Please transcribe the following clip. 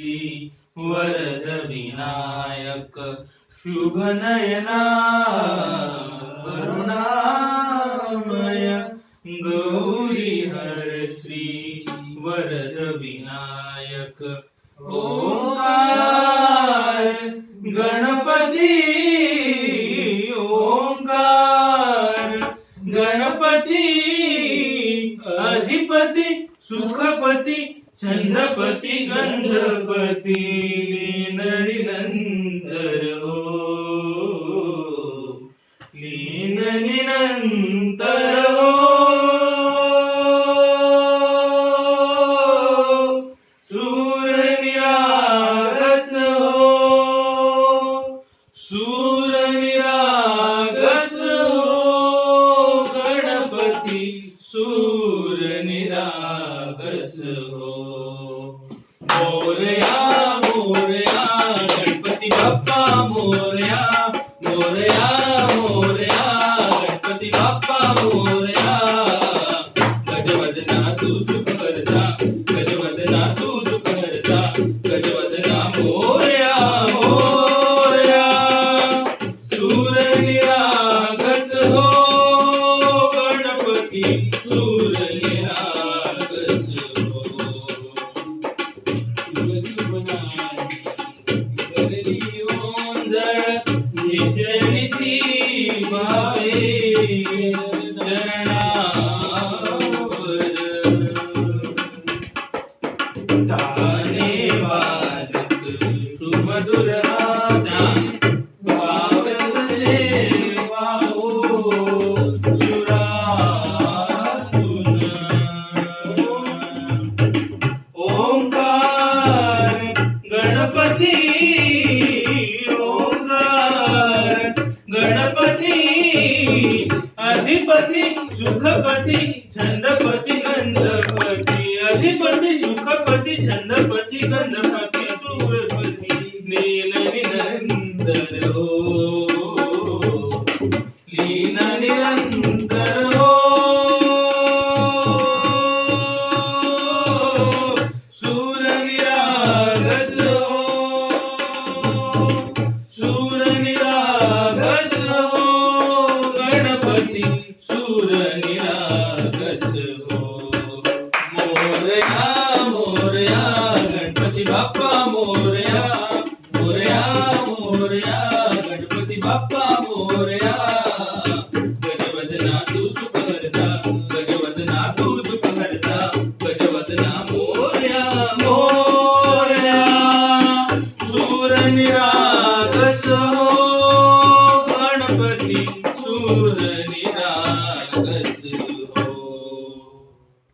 वरद विनायक शुभ नयना करुणामय गौरी हर श्री वरद विनायक ओंकार गणपती ओंकार गणपती अधिपती सुखपती छंदपती गंधपती निरंतर हो लीन निरंतर हो सूर निरागस हो सूर निरागस हो गणपती सूर निरागस हो मोरया मोरया गणपती बाप्पा मोरया मोरया मोरया गणपती बाप्पा मोरया गजवदना तू सुख करता गजवदना तू सुख करता गजवदना मोरया मोरया सूर निरागस हो गणपती सूर निरागस हो नित्यनिधी भावे चरणावर ताने वादक सुमधुर आसा भावले वाहो सुरातुन ओंकार गणपती गणपती अधिपती सुखपती छंदपती गंधपती अधिपती सुखपती छंदपती गंधपती सूरपती लीन निरंतर हो लीन निरंतर हो सूर निरागस हो सूर निरागस हो गणपती सूर निरागस हो मोरया मोरया गणपती बाप्पा मोरया मोरया मोरया गणपती बाप्पा मोरया गजवदना तू सुख करता गजवदना तू सुख करता गजवदना मोरया मोरया सूर निरागस हो गणपती सूर